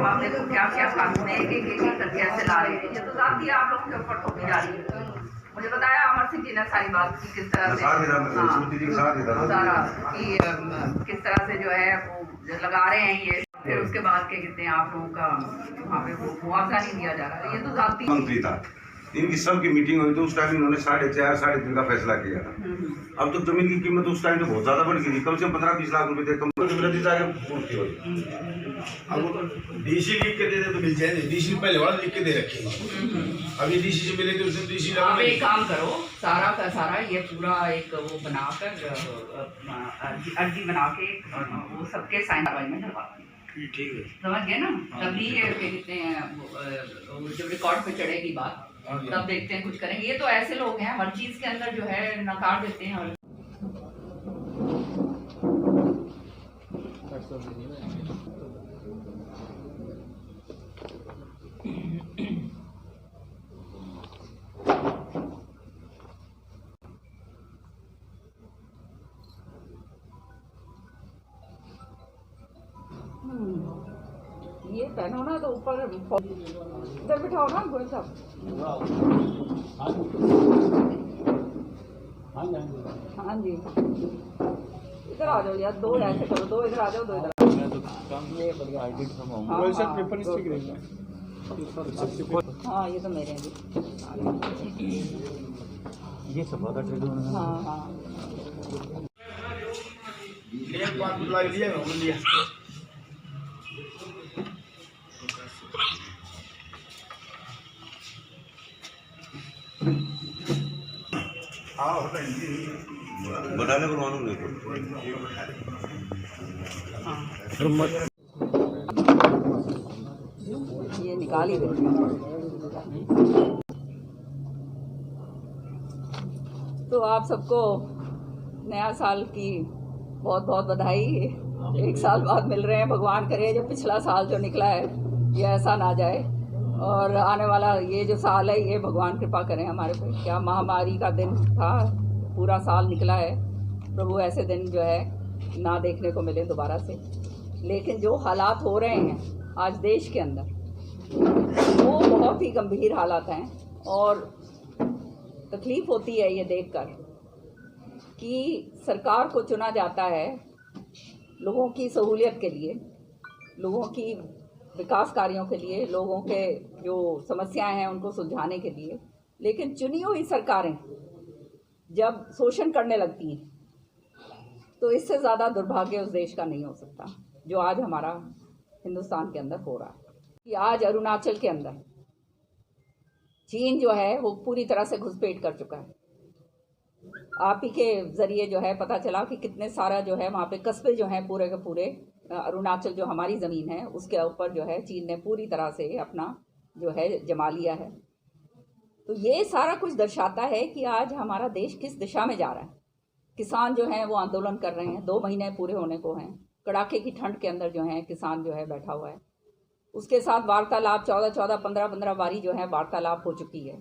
अब आप देखो क्या क्या कानून है, एक करके ऐसे ला रहे हैं। ये तो जाती है आप लोगों के ऊपर थोपी जा रही है। मुझे बताया अमर सिंह जी ने सारी बात की किस तरह से सारा कि किस तरह से जो है वो लगा रहे हैं ये, फिर उसके बाद क्या कहते हैं आप लोगों का वहाँ पे वो मुआवजा नहीं दिया जा रहा। ये तो जाती मंत्री था, इनकी सबकी मीटिंग हुई तो उस टाइम इन्होंने 4.5 साढ़े 3 का फैसला किया था। अब तो जमीन की कीमत उस टाइम तो बहुत ज्यादा बढ़ गई थी, कम से कम 15-20 लाख रुपए कम पूर्ति हुई। अब डीसी लिख के दे दे तो मिल जाएंगे, डीसी पहले वाला लिख के दे रखे अभी डीसी से मिले तो उसने डीसी आप एक काम करो, सारा का सारा ये पूरा एक वो बनाकर अर्जी बना के वो सबके साइन में करवा, ठीक है, समझ गए ना? तभी ये कहते हैं जब रिकॉर्ड पे चढ़ेगी बात तब देखते हैं कुछ करेंगे। ये तो ऐसे लोग हैं हर चीज के अंदर जो है नकार देते हैं। ये पहनो ना तो ऊपर इधर बिठाओ ना गोल साहब। हाँ जी इधर आ जाओ यार, दो ऐसे करो, दो इधर आ जाओ, दो इधर। हाँ ये तो मेरे हैं जी, ये सब हाँ हाँ बताने को मालूम नहीं ये निकाल ही दे। तो आप सबको नया साल की बहुत बहुत बधाई। एक साल बाद मिल रहे हैं, भगवान करे जो पिछला साल जो निकला है ये ऐसा ना जाए, और आने वाला ये जो साल है ये भगवान कृपा करें हमारे पे। क्या महामारी का दिन था, पूरा साल निकला है, प्रभु ऐसे दिन जो है ना देखने को मिले दोबारा से। लेकिन जो हालात हो रहे हैं आज देश के अंदर वो बहुत ही गंभीर हालात हैं, और तकलीफ होती है ये देखकर कि सरकार को चुना जाता है लोगों की सहूलियत के लिए, लोगों की विकास कार्यों के लिए, लोगों के जो समस्याएं हैं उनको सुलझाने के लिए, लेकिन चुनी हुई सरकारें जब शोषण करने लगती हैं तो इससे ज़्यादा दुर्भाग्य उस देश का नहीं हो सकता जो आज हमारा हिंदुस्तान के अंदर हो रहा है। कि आज अरुणाचल के अंदर चीन जो है वो पूरी तरह से घुसपैठ कर चुका है। आप ही के ज़रिए जो है पता चला कि कितने सारा जो है वहाँ पे कस्बे जो हैं पूरे के पूरे अरुणाचल जो हमारी ज़मीन है उसके ऊपर जो है चीन ने पूरी तरह से अपना जो है जमा लिया है। तो ये सारा कुछ दर्शाता है कि आज हमारा देश किस दिशा में जा रहा है। किसान जो हैं वो आंदोलन कर रहे हैं, 2 महीने पूरे होने को हैं, कड़ाके की ठंड के अंदर जो है किसान जो है बैठा हुआ है। उसके साथ वार्तालाप 14-14, 15-15 बारी जो है वार्तालाप हो चुकी है,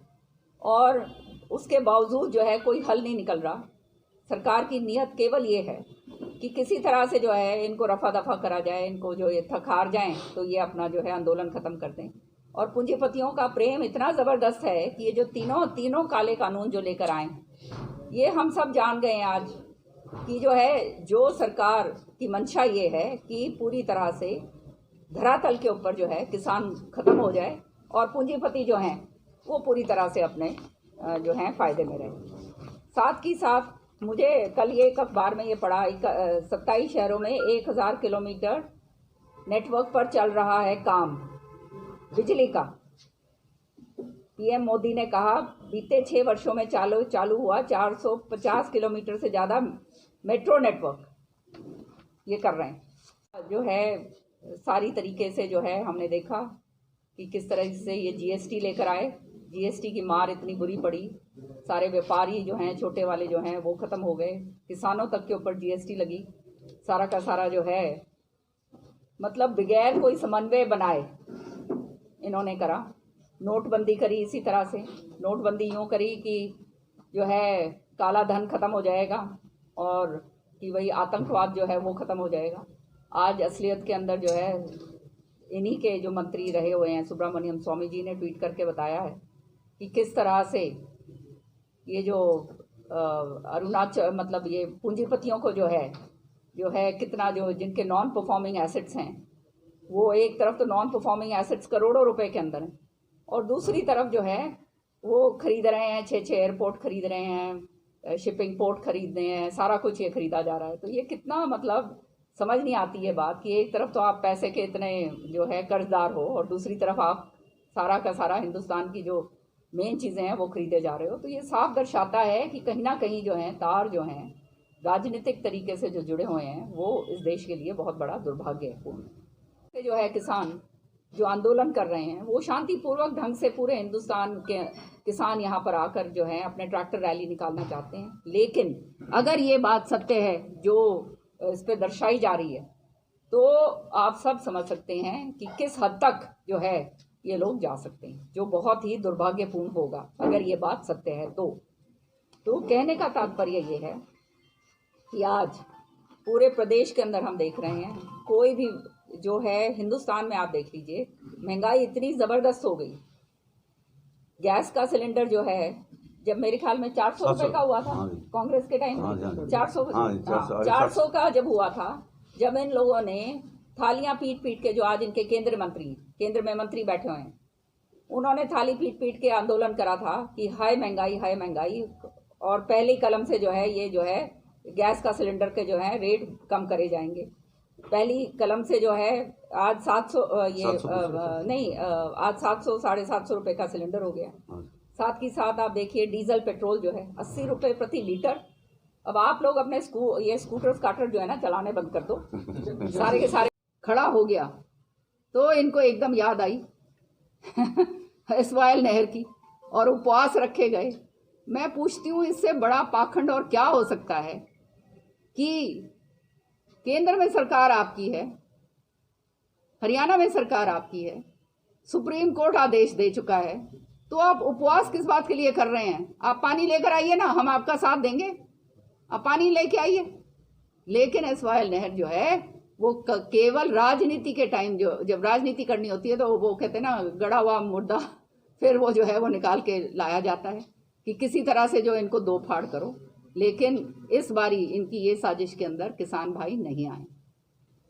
और उसके बावजूद जो है कोई हल नहीं निकल रहा। सरकार की नीयत केवल ये है कि किसी तरह से जो है इनको रफा दफा करा जाए, इनको जो ये थक हार जाएं तो ये अपना जो है आंदोलन ख़त्म कर दें। और पूंजीपतियों का प्रेम इतना ज़बरदस्त है कि ये जो तीनों काले कानून जो लेकर आए ये हम सब जान गए हैं आज कि जो है जो सरकार की मंशा ये है कि पूरी तरह से धरातल के ऊपर जो है किसान ख़त्म हो जाए और पूंजीपति जो हैं वो पूरी तरह से अपने जो हैं फ़ायदे में रहे। साथ ही साथ मुझे कल ये एक अखबार में ये पढ़ा, 27 शहरों में 1000 किलोमीटर नेटवर्क पर चल रहा है काम बिजली का। पीएम मोदी ने कहा बीते 6 वर्षों में चालू हुआ 450 किलोमीटर से ज़्यादा मेट्रो नेटवर्क ये कर रहे हैं। जो है सारी तरीके से जो है हमने देखा कि किस तरह से ये जीएसटी लेकर आए। जीएसटी की मार इतनी बुरी पड़ी, सारे व्यापारी जो हैं छोटे वाले जो हैं वो ख़त्म हो गए, किसानों तक के ऊपर जीएसटी लगी। सारा का सारा जो है मतलब बगैर कोई समन्वय बनाए इन्होंने करा। नोटबंदी करी इसी तरह से, नोटबंदी यूँ करी कि जो है काला धन ख़त्म हो जाएगा और कि वही आतंकवाद जो है वो ख़त्म हो जाएगा। आज असलियत के अंदर जो है इन्हीं के जो मंत्री रहे हुए हैं सुब्रमण्यम स्वामी जी ने ट्वीट करके बताया है कि किस तरह से ये जो अरुणाचल मतलब ये पूंजीपतियों को जो है कितना जो जिनके नॉन परफॉर्मिंग एसेट्स हैं, वो एक तरफ तो नॉन परफॉर्मिंग एसेट्स करोड़ों रुपए के अंदर हैं और दूसरी तरफ जो है वो खरीद रहे हैं, 6 एयरपोर्ट खरीद रहे हैं, शिपिंग पोर्ट खरीद रहे हैं, सारा कुछ ये खरीदा जा रहा है। तो ये कितना मतलब समझ नहीं आती है बात कि एक तरफ तो आप पैसे के इतने जो है कर्जदार हो और दूसरी तरफ आप सारा का सारा हिंदुस्तान की जो मेन चीज़ें हैं वो खरीदे जा रहे हो। तो ये साफ दर्शाता है कि कहीं ना कहीं जो है तार जो हैं राजनीतिक तरीके से जो जुड़े हुए हैं वो इस देश के लिए बहुत बड़ा दुर्भाग्यपूर्ण जो है। किसान जो आंदोलन कर रहे हैं वो शांतिपूर्वक ढंग से पूरे हिंदुस्तान के किसान यहाँ पर आकर जो है अपने ट्रैक्टर रैली निकालना चाहते हैं, लेकिन अगर ये बात सत्य है जो इस पर दर्शाई जा रही है तो आप सब समझ सकते हैं कि किस हद तक जो है ये लोग जा सकते हैं, जो बहुत ही दुर्भाग्यपूर्ण होगा अगर ये बात सत्य है। तो कहने का तात्पर्य ये है कि आज पूरे प्रदेश के अंदर हम देख रहे हैं कोई भी जो है हिंदुस्तान में आप देख लीजिए महंगाई इतनी ज़बरदस्त हो गई। गैस का सिलेंडर जो है जब मेरे ख्याल में 400 रुपए का हुआ था कांग्रेस के टाइम में 400 का जब हुआ था, जब इन लोगों ने थालियां पीट पीट के जो आज इनके केंद्र में मंत्री बैठे हुए हैं उन्होंने थाली पीट पीट के आंदोलन करा था कि हाय महंगाई और पहली कलम से जो है ये जो है गैस का सिलेंडर के जो है रेट कम करे जाएंगे। पहली कलम से जो है आज 700 आज 700 750 रुपए का सिलेंडर हो गया। साथ ही साथ आप देखिए डीजल पेट्रोल जो है 80 रुपए प्रति लीटर। अब आप लोग अपने ये स्कूटर स्काटर जो है ना चलाने बंद कर दो, सारे के सारे खड़ा हो गया तो इनको एकदम याद आई एसवाइएल नहर की और उपवास रखे गए। मैं पूछती हूँ इससे बड़ा पाखंड और क्या हो सकता है कि केंद्र में सरकार आपकी है, हरियाणा में सरकार आपकी है, सुप्रीम कोर्ट आदेश दे चुका है, तो आप उपवास किस बात के लिए कर रहे हैं? आप पानी लेकर आइए ना, हम आपका साथ देंगे, आप पानी लेके आइए। लेकिन एसवाइएल नहर जो है वो केवल राजनीति के टाइम जब राजनीति करनी होती है तो वो कहते हैं ना गड़ा हुआ मुर्दा फिर वो जो है वो निकाल के लाया जाता है कि किसी तरह से जो इनको दो फाड़ करो। लेकिन इस बारी इनकी ये साजिश के अंदर किसान भाई नहीं आए।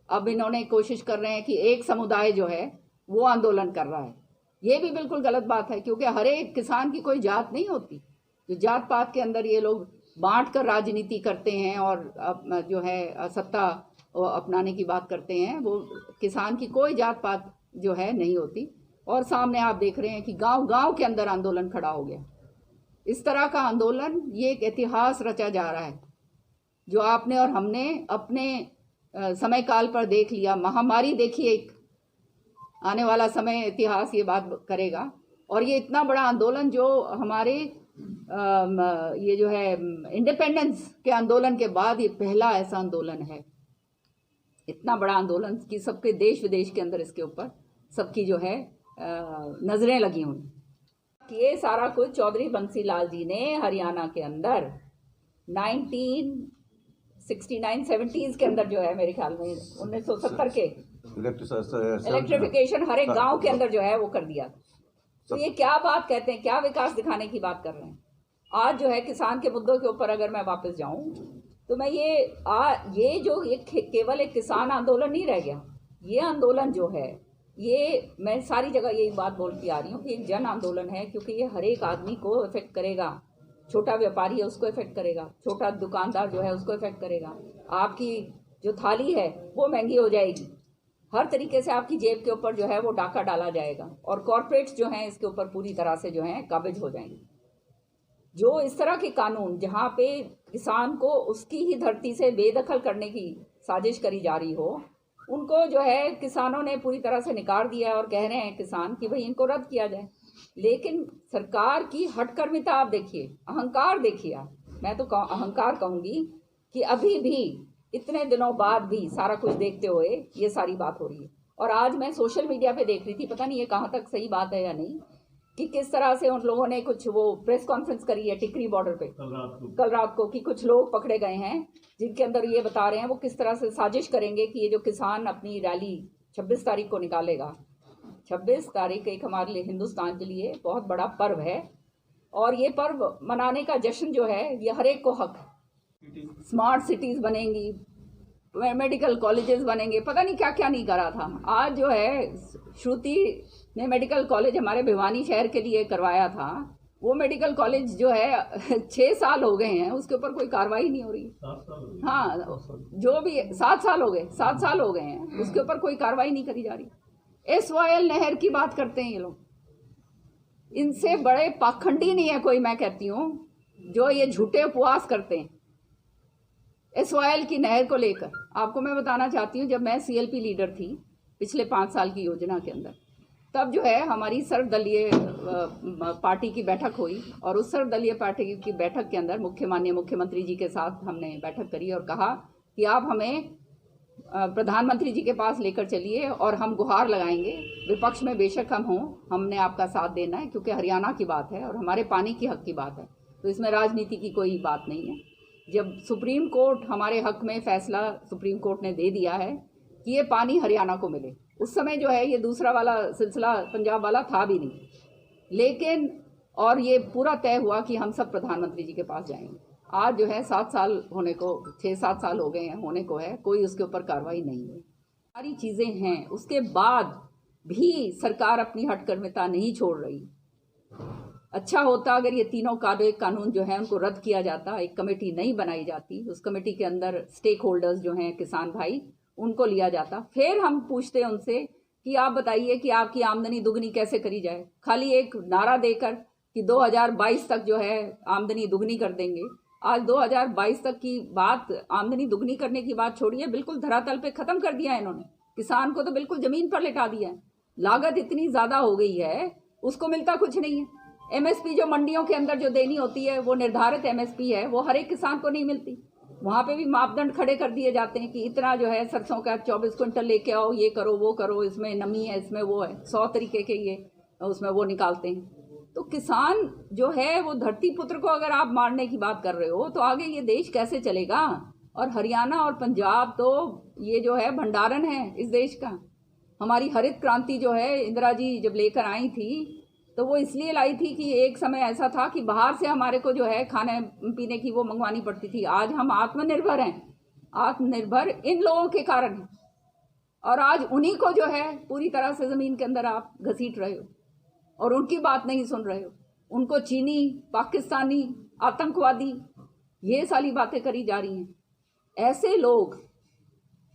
अब इन्होंने कोशिश कर रहे हैं कि एक समुदाय जो है वो आंदोलन कर रहा है। ये भी बिल्कुल गलत बात है क्योंकि हर एक किसान की कोई जात नहीं होती। जो जात पात के अंदर ये लोग बांट कर राजनीति करते हैं और जो है सत्ता अपनाने की बात करते हैं, वो किसान की कोई जात पात जो है नहीं होती। और सामने आप देख रहे हैं कि गांव-गांव के अंदर आंदोलन खड़ा हो गया। इस तरह का आंदोलन ये एक इतिहास रचा जा रहा है जो आपने और हमने अपने समय काल पर देख लिया। महामारी देखिए, एक आने वाला समय इतिहास ये बात करेगा। और ये इतना बड़ा आंदोलन जो हमारे ये जो है इंडिपेंडेंस के आंदोलन के बाद ये पहला ऐसा आंदोलन है, इतना बड़ा आंदोलन कि सबके देश विदेश के अंदर इसके ऊपर सबकी जो है नजरें लगी हुई। ये सारा कुछ चौधरी बंसी लाल जी ने हरियाणा के अंदर 1969-70s के अंदर जो है मेरे ख्याल में 1970 के इलेक्ट्रिफिकेशन हर एक गांव के अंदर जो है वो कर दिया। तो ये क्या बात कहते हैं, क्या विकास दिखाने की बात कर रहे हैं? आज जो है किसान के मुद्दों के ऊपर अगर मैं वापस जाऊं तो मैं ये जो केवल एक किसान आंदोलन नहीं रह गया। ये आंदोलन जो है ये मैं सारी जगह यही बात बोलती आ रही हूँ कि एक जन आंदोलन है, क्योंकि ये हर एक आदमी को इफेक्ट करेगा। छोटा व्यापारी है उसको इफेक्ट करेगा, छोटा दुकानदार जो है उसको इफेक्ट करेगा। आपकी जो थाली है वो महंगी हो जाएगी, हर तरीके से आपकी जेब के ऊपर जो है वो डाका डाला जाएगा और कॉर्पोरेट्स जो हैं इसके ऊपर पूरी तरह से जो है काबिज हो जाएंगे। जो इस तरह के कानून जहाँ पे किसान को उसकी ही धरती से बेदखल करने की साजिश करी जा रही हो, उनको जो है किसानों ने पूरी तरह से निकाल दिया और कह रहे हैं किसान कि भाई इनको रद्द किया जाए। लेकिन सरकार की हठकर्मिता आप देखिए, अहंकार देखिए। मैं तो अहंकार कहूँगी कि अभी भी इतने दिनों बाद भी सारा कुछ देखते हुए ये सारी बात हो रही है। और आज मैं सोशल मीडिया पे देख रही थी, पता नहीं ये कहाँ तक सही बात है या नहीं, कि किस तरह से उन लोगों ने कुछ वो प्रेस कॉन्फ्रेंस करी है टिकरी बॉर्डर पे कल रात को कि कुछ लोग पकड़े गए हैं जिनके अंदर ये बता रहे हैं वो किस तरह से साजिश करेंगे कि ये जो किसान अपनी रैली 26 तारीख को निकालेगा। 26 तारीख एक हमारे लिए, हिंदुस्तान के लिए बहुत बड़ा पर्व है और ये पर्व मनाने का जश्न जो है ये हर एक को हक है। स्मार्ट सिटीज़ बनेंगी, मेडिकल कॉलेजेस बनेंगे, पता नहीं क्या क्या नहीं करा था। आज जो है श्रुति ने मेडिकल कॉलेज हमारे भिवानी शहर के लिए करवाया था, वो मेडिकल कॉलेज जो है 6 साल हो गए हैं, उसके ऊपर कोई कार्रवाई नहीं हो रही। हाँ, जो भी 7 साल हो गए, 7 साल हो गए हैं, उसके ऊपर कोई कार्रवाई नहीं करी जा रही। SYL नहर की बात करते हैं ये लोग, इनसे बड़े पाखंडी नहीं है कोई, मैं कहती हूँ, जो ये झूठे उपवास करते हैं SYL की नहर को लेकर। आपको मैं बताना चाहती हूँ, जब मैं CLP लीडर थी पिछले 5 साल की योजना के अंदर, तब जो है हमारी सर्वदलीय पार्टी की बैठक हुई और उस सर्वदलीय पार्टी की बैठक के अंदर माननीय मुख्यमंत्री जी के साथ हमने बैठक करी और कहा कि आप हमें प्रधानमंत्री जी के पास लेकर चलिए और हम गुहार लगाएंगे, विपक्ष में बेशक हम हों, हमने आपका साथ देना है, क्योंकि हरियाणा की बात है और हमारे पानी की हक की बात है, तो इसमें राजनीति की कोई बात नहीं है। जब सुप्रीम कोर्ट हमारे हक में फैसला सुप्रीम कोर्ट ने दे दिया है कि ये पानी हरियाणा को मिले, उस समय जो है ये दूसरा वाला सिलसिला पंजाब वाला था भी नहीं, लेकिन और ये पूरा तय हुआ कि हम सब प्रधानमंत्री जी के पास जाएंगे। आज जो है 7 साल होने को, 6-7 साल हो गए हैं होने को है, कोई उसके ऊपर कार्रवाई नहीं है। सारी चीज़ें हैं, उसके बाद भी सरकार अपनी हठकर्मिता नहीं छोड़ रही। अच्छा होता अगर ये तीनों कानून जो है उनको रद्द किया जाता, एक कमेटी नहीं बनाई जाती, उस कमेटी के अंदर स्टेक होल्डर्स जो हैं किसान भाई, उनको लिया जाता, फिर हम पूछते हैं उनसे कि आप बताइए कि आपकी आमदनी दुगनी कैसे करी जाए। खाली एक नारा देकर कि 2022 तक जो है आमदनी दुगनी कर देंगे। आज 2022 तक की बात, आमदनी दुगनी करने की बात छोड़िए, बिल्कुल धरातल पे ख़त्म कर दिया है इन्होंने। किसान को तो बिल्कुल ज़मीन पर लिटा दिया है। लागत इतनी ज़्यादा हो गई है, उसको मिलता कुछ नहीं है। MSP जो मंडियों के अंदर जो देनी होती है, वो निर्धारित MSP है, वो हर एक किसान को नहीं मिलती। वहाँ पे भी मापदंड खड़े कर दिए जाते हैं कि इतना जो है सरसों का 24 क्विंटल लेके आओ, ये करो वो करो, इसमें नमी है, इसमें वो है, 100 तरीके के ये उसमें वो निकालते हैं। तो किसान जो है वो धरती पुत्र को अगर आप मारने की बात कर रहे हो तो आगे ये देश कैसे चलेगा। और हरियाणा और पंजाब तो ये जो है भंडारण है इस देश का। हमारी हरित क्रांति जो है इंदिरा जी जब लेकर आई थी तो वो इसलिए लाई थी कि एक समय ऐसा था कि बाहर से हमारे को जो है खाने पीने की वो मंगवानी पड़ती थी। आज हम आत्मनिर्भर हैं, आत्मनिर्भर इन लोगों के कारण है। और आज उन्हीं को जो है पूरी तरह से ज़मीन के अंदर आप घसीट रहे हो और उनकी बात नहीं सुन रहे हो। उनको चीनी, पाकिस्तानी, आतंकवादी, ये सारी बातें करी जा रही हैं। ऐसे लोग,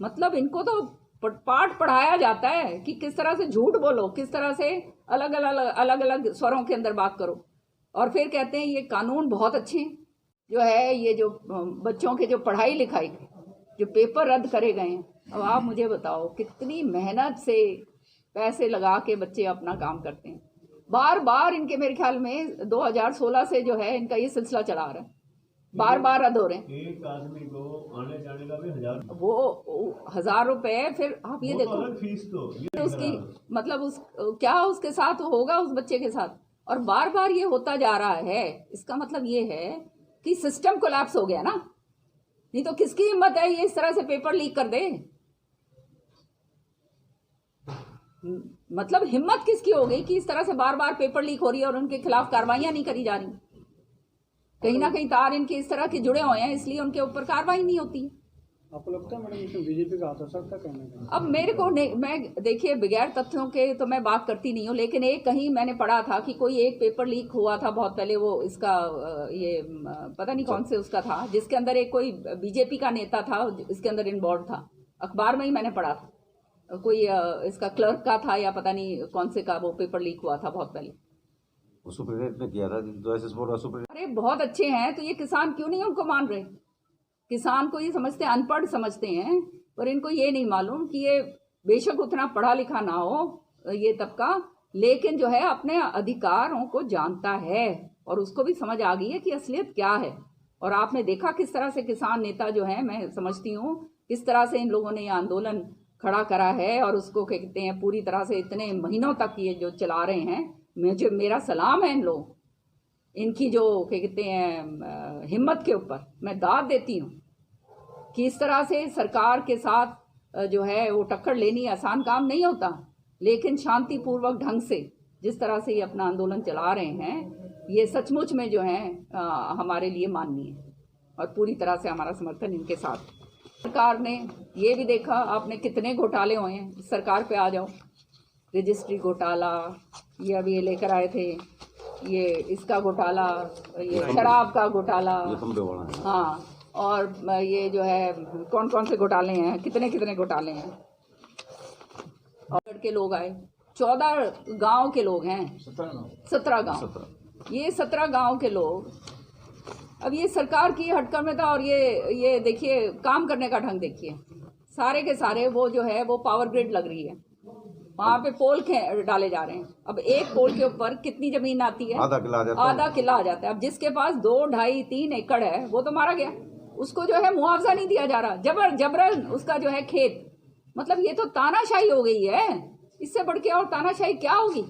मतलब इनको तो पाठ पढ़ाया जाता है कि किस तरह से झूठ बोलो, किस तरह से अलग अलग स्वरों के अंदर बात करो, और फिर कहते हैं ये कानून बहुत अच्छे हैं। जो है ये जो बच्चों के जो पढ़ाई लिखाई जो पेपर रद्द करे गए हैं, अब आप मुझे बताओ कितनी मेहनत से पैसे लगा के बच्चे अपना काम करते हैं। बार बार इनके, मेरे ख्याल में 2016 से जो है इनका ये सिलसिला चला आ रहा है, बार बार रद्द हो रहे हैं। एक आदमी को आने जाने का भी 1000, वो 1000 रुपए, फिर आप ये देखो फीस तो उसकी, मतलब उस क्या उसके साथ होगा, उस बच्चे के साथ। और बार बार ये होता जा रहा है। इसका मतलब ये है कि सिस्टम कोलैप्स हो गया ना, नहीं तो किसकी हिम्मत है ये इस तरह से पेपर लीक कर दे। मतलब हिम्मत किसकी हो गई कि इस तरह से बार बार पेपर लीक हो रही है और उनके खिलाफ कार्रवाइयां नहीं करी जा रही। कहीं ना कहीं तार इनके इस तरह के जुड़े हुए हैं, इसलिए उनके ऊपर कार्रवाई नहीं होती। आपको लगता है मैडम इसमें बीजेपी का हाथ हो सकता है कहने? अब मेरे को मैं देखिए, बगैर तथ्यों के तो मैं बात करती नहीं हूँ, लेकिन एक कहीं मैंने पढ़ा था कि कोई एक पेपर लीक हुआ था बहुत पहले, वो इसका ये पता नहीं कौन से उसका था, जिसके अंदर एक कोई बीजेपी का नेता था, इसके अंदर इन्वॉल्व था। अखबार में ही मैंने पढ़ा था, कोई इसका क्लर्क का था या पता नहीं कौन से का वो पेपर लीक हुआ था बहुत पहले। सुप्रीटेंडेंट ने किया था, जो ऐसे बोल रहा। अरे बहुत अच्छे हैं, तो ये किसान क्यों नहीं उनको मान रहे? किसान को ये समझते हैं, अनपढ़ समझते हैं, पर इनको ये नहीं मालूम कि ये बेशक उतना पढ़ा लिखा ना हो ये तबका, लेकिन जो है अपने अधिकारों को जानता है और उसको भी समझ आ गई है कि असलियत क्या है। और आपने देखा किस तरह से किसान नेता जो है, मैं समझती हूँ किस तरह से इन लोगों ने ये आंदोलन खड़ा करा है और उसको क्या कहते हैं पूरी तरह से इतने महीनों तक ये जो चला रहे हैं। मुझे मेरा सलाम है इन लोग, इनकी जो क्या कहते हैं हिम्मत के ऊपर मैं दाद देती हूँ कि इस तरह से सरकार के साथ जो है वो टक्कर लेनी आसान काम नहीं होता, लेकिन शांतिपूर्वक ढंग से जिस तरह से ये अपना आंदोलन चला रहे हैं, ये सचमुच में जो है हमारे लिए माननीय है और पूरी तरह से हमारा समर्थन इनके साथ। सरकार ने ये भी देखा, आपने कितने घोटाले हुए हैं, इस सरकार पे आ जाओ। रजिस्ट्री घोटाला, ये अभी लेकर आए थे, ये इसका घोटाला, ये शराब का घोटाला, हाँ, और ये जो है कौन कौन से घोटाले हैं, कितने कितने घोटाले हैं। और के लोग आए, 14 गांव के लोग हैं, 17 गांव, ये 17 गांव के लोग। अब ये सरकार की हटकर्मता और ये देखिए काम करने का ढंग देखिए, सारे के सारे वो जो है वो पावर ग्रिड लग रही है, वहाँ पे पोल डाले जा रहे हैं। अब एक पोल के ऊपर कितनी जमीन आती है? आधा किला आ जाता है। अब जिसके पास 2, 2.5, 3 एकड़ है वो तो मारा गया, उसको जो है मुआवजा नहीं दिया जा रहा, जबरन उसका जो है खेत, मतलब ये तो तानाशाही हो गई है। इससे बढ़ के और तानाशाही क्या होगी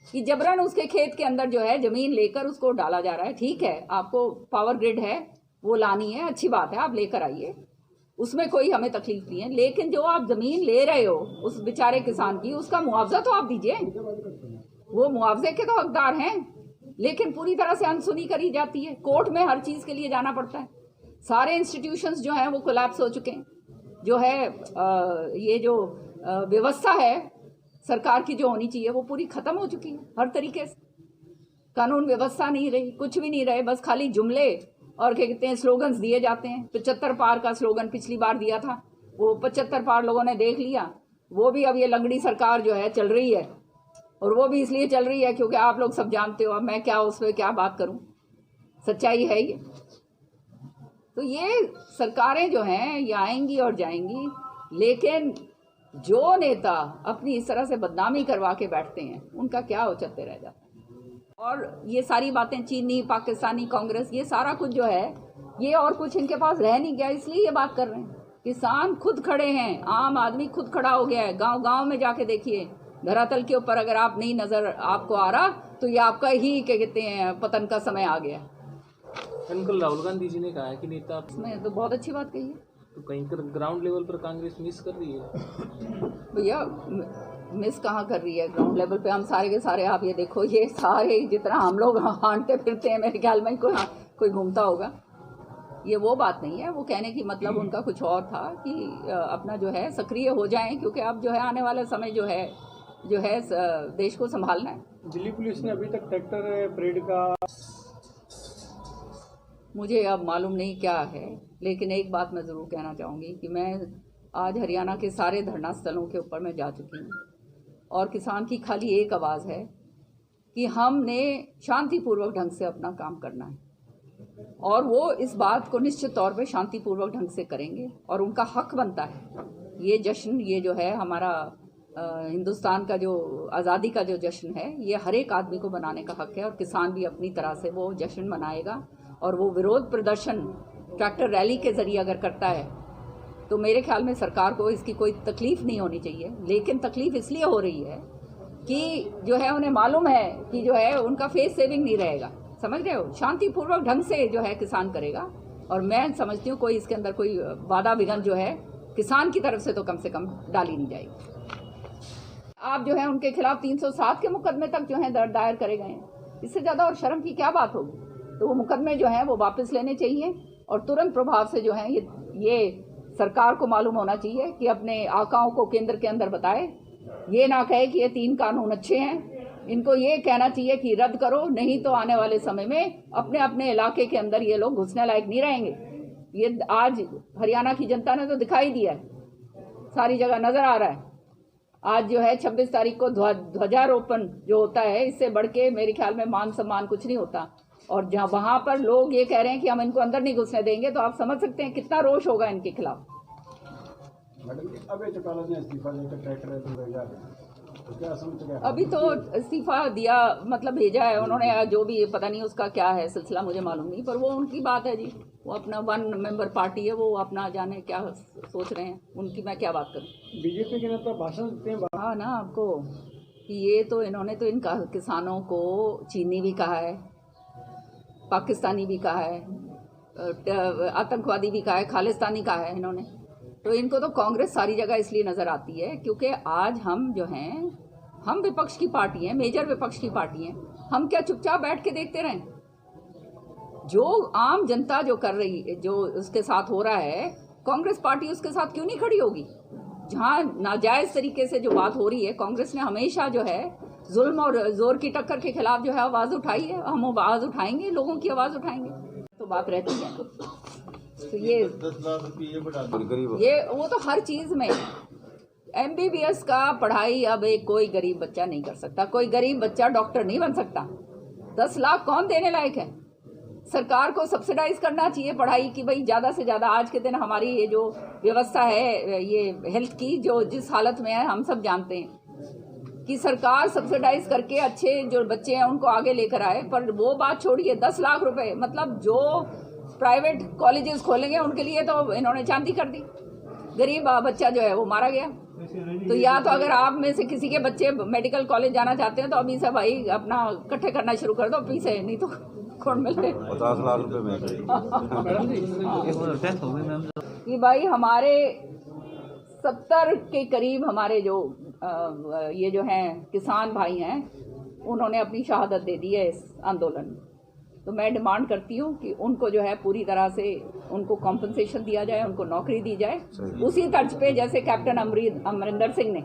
कि जबरन उसके खेत के अंदर जो है जमीन लेकर उसको डाला जा रहा है। ठीक है, आपको पावर ग्रिड है वो लानी है, अच्छी बात है, आप लेकर आइए, उसमें कोई हमें तकलीफ नहीं है, लेकिन जो आप जमीन ले रहे हो उस बेचारे किसान की, उसका मुआवजा तो आप दीजिए। वो मुआवजे के तो हकदार हैं, लेकिन पूरी तरह से अनसुनी करी जाती है। कोर्ट में हर चीज के लिए जाना पड़ता है। सारे इंस्टीट्यूशंस जो हैं वो कोलैप्स हो चुके हैं। जो है ये जो व्यवस्था है सरकार की जो होनी चाहिए वो पूरी खत्म हो चुकी है हर तरीके से। कानून व्यवस्था नहीं रही, कुछ भी नहीं रहे, बस खाली जुमले और क्या कहते हैं स्लोगन्स दिए जाते हैं। 75 पार का स्लोगन पिछली बार दिया था, वो 75 पार लोगों ने देख लिया, वो भी अब ये लंगड़ी सरकार जो है चल रही है, और वो भी इसलिए चल रही है क्योंकि आप लोग सब जानते हो। अब मैं क्या उस पर क्या बात करूं, सच्चाई है ये। तो ये सरकारें जो हैं ये आएंगी और जाएंगी, लेकिन जो नेता अपनी इस तरह से बदनामी करवा के बैठते हैं उनका क्या औचित्य रह जाता है। और ये सारी बातें चीनी, पाकिस्तानी, कांग्रेस, ये सारा कुछ जो है ये और कुछ इनके पास रह नहीं गया, इसलिए ये बात कर रहे हैं। किसान खुद खड़े हैं, आम आदमी खुद खड़ा हो गया है। गांव गांव में जाके देखिए, धरातल के ऊपर अगर आप नहीं नजर आपको आ रहा तो ये आपका ही क्या कहते हैं पतन का समय आ गया। कल राहुल गांधी जी ने कहा है कि नेता, इसमें तो बहुत अच्छी बात कही है। तो कहीं ग्राउंड लेवल पर कांग्रेस मिस कर रही है। भैया मिस कहाँ कर रही है, ग्राउंड लेवल पे हम सारे के सारे, आप ये देखो, ये सारे जितना हम लोग हांटते फिरते हैं, मेरे ख्याल में कोई घूमता होगा। ये वो बात नहीं है, वो कहने की मतलब उनका कुछ और था कि अपना जो है सक्रिय हो जाएं, क्योंकि अब जो है आने वाला समय जो है देश को संभालना है। दिल्ली पुलिस ने अभी तक ट्रैक्टर परेड का, मुझे अब मालूम नहीं क्या है, लेकिन एक बात मैं ज़रूर कहना चाहूँगी कि मैं आज हरियाणा के सारे धरना स्थलों के ऊपर मैं जा चुकी हूँ, और किसान की खाली एक आवाज़ है कि हमने शांतिपूर्वक ढंग से अपना काम करना है, और वो इस बात को निश्चित तौर पे शांतिपूर्वक ढंग से करेंगे, और उनका हक बनता है। ये जश्न, ये जो है हमारा हिंदुस्तान का जो आज़ादी का जो जश्न है, ये हर एक आदमी को मनाने का हक है, और किसान भी अपनी तरह से वो जश्न मनाएगा। और वो विरोध प्रदर्शन ट्रैक्टर रैली के ज़रिए अगर करता है तो मेरे ख्याल में सरकार को इसकी कोई तकलीफ़ नहीं होनी चाहिए, लेकिन तकलीफ़ इसलिए हो रही है कि जो है उन्हें मालूम है कि जो है उनका फेस सेविंग नहीं रहेगा। समझ रहे हो, शांतिपूर्वक ढंग से जो है किसान करेगा, और मैं समझती हूँ कोई इसके अंदर कोई बाधा विघ्न जो है किसान की तरफ से तो कम डाली नहीं जाएगी। आप जो है उनके खिलाफ 307 के मुकदमे तक जो है दायर करे गए हैं, इससे ज़्यादा और शर्म की क्या बात होगी। तो वो मुकदमे जो हैं वो वापस लेने चाहिए, और तुरंत प्रभाव से जो है ये सरकार को मालूम होना चाहिए कि अपने आकाओं को केंद्र के अंदर बताए। ये ना कहे कि ये 3 कानून अच्छे हैं, इनको ये कहना चाहिए कि रद्द करो, नहीं तो आने वाले समय में अपने अपने इलाके के अंदर ये लोग घुसने लायक नहीं रहेंगे। ये आज हरियाणा की जनता ने तो दिखाई दिया है, सारी जगह नजर आ रहा है। आज जो है 26 तारीख को ध्वजारोपण जो होता है, इससे बढ़ के मेरे ख्याल में मान सम्मान कुछ नहीं होता, और जहाँ वहाँ पर लोग ये कह रहे हैं कि हम इनको अंदर नहीं घुसने देंगे, तो आप समझ सकते हैं कितना रोष होगा इनके खिलाफ। अभी तो इस्तीफा दिया, मतलब भेजा है उन्होंने, जो भी पता नहीं उसका क्या है सिलसिला, मुझे मालूम नहीं, पर वो उनकी बात है जी, वो अपना 1 मेंबर पार्टी है, वो अपना जाने क्या सोच रहे हैं, उनकी मैं क्या बात करूं। बीजेपी के नेता भाषण देते हैं, हाँ ना आपको कि ये तो इन्होंने तो इन किसानों को चीनी भी कहा है, पाकिस्तानी भी कहा है, आतंकवादी भी कहा है, खालिस्तानी कहा है इन्होंने। तो इनको तो कांग्रेस सारी जगह इसलिए नजर आती है क्योंकि आज हम जो हैं, हम विपक्ष की पार्टी हैं, मेजर विपक्ष की पार्टी हैं। हम क्या चुपचाप बैठ के देखते रहें? जो आम जनता जो कर रही है, जो उसके साथ हो रहा है, कांग्रेस पार्टी उसके साथ क्यों नहीं खड़ी होगी? जहां नाजायज तरीके से जो बात हो रही है, कांग्रेस ने हमेशा जो है जुल्म और जोर की टक्कर के खिलाफ जो है आवाज उठाई है। हम आवाज उठाएंगे, लोगों की आवाज उठाएंगे, तो बात रहती है। तो ये 10 लाख रुपये ये वो तो हर चीज में MBBS का पढ़ाई अब एक कोई गरीब बच्चा नहीं कर सकता। कोई गरीब बच्चा डॉक्टर नहीं बन सकता। 10 लाख कौन देने लायक है? सरकार को सब्सिडाइज करना चाहिए पढ़ाई की, भाई ज्यादा से ज्यादा। आज के दिन हमारी ये जो व्यवस्था है, ये हेल्थ की जो जिस हालत में है, हम सब जानते हैं कि सरकार सब्सिडाइज करके अच्छे जो बच्चे हैं उनको आगे लेकर आए। पर वो बात छोड़िए, 10 लाख रुपए, मतलब जो प्राइवेट कॉलेजेस खोलेंगे उनके लिए तो इन्होंने चांदी कर दी। गरीब बच्चा जो है वो मारा गया। तो या तो अगर आप में से किसी के बच्चे मेडिकल कॉलेज जाना चाहते हैं तो अभी से भाई अपना इकट्ठे करना शुरू कर दो पीछे, नहीं तो कौन मिलते 50 लाख रुपए में कि भाई हमारे 70 के करीब हमारे जो ये जो हैं किसान भाई हैं, उन्होंने अपनी शहादत दे दी है इस आंदोलन में। तो मैं डिमांड करती हूँ कि उनको जो है पूरी तरह से उनको कॉम्पनसेशन दिया जाए, उनको नौकरी दी जाए उसी तर्ज पे जैसे कैप्टन अमरिंदर सिंह ने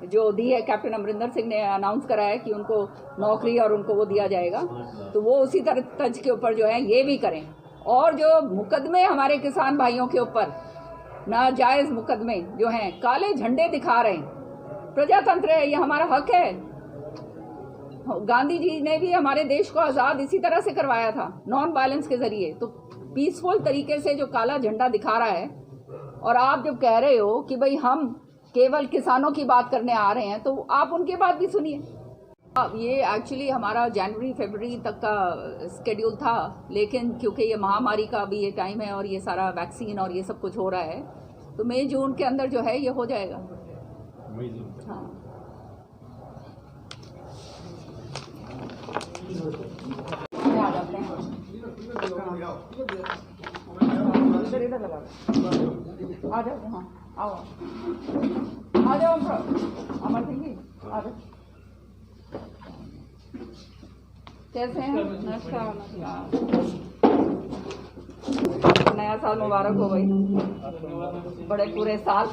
जो दी है। कैप्टन अमरिंदर सिंह ने अनाउंस करा है कि उनको नौकरी और उनको वो दिया जाएगा, तो वो उसी तर्ज के ऊपर जो है ये भी करें। और जो मुकदमे हमारे किसान भाइयों के ऊपर नाजायज मुकदमे जो हैं, काले झंडे दिखा रहे हैं, प्रजातंत्र है, ये हमारा हक है। गांधी जी ने भी हमारे देश को आज़ाद इसी तरह से करवाया था, नॉन वायलेंस के जरिए। तो पीसफुल तरीके से जो काला झंडा दिखा रहा है, और आप जब कह रहे हो कि भाई हम केवल किसानों की बात करने आ रहे हैं, तो आप उनकी बात भी सुनिए। ये एक्चुअली हमारा जनवरी फरवरी तक का स्केड्यूल था, लेकिन क्योंकि ये महामारी का अभी ये टाइम है और ये सारा वैक्सीन और ये सब कुछ हो रहा है, तो मई जून के अंदर जो है ये हो जाएगा। हाँ, आ जाते हैं इधर लगा, आ जाओ। हाँ आओ, आ जाओ अमर सिंह जी, आ जाओ। कैसे हैं? नमस्कार। नया साल मुबारक हो भाई, बड़े पूरे साल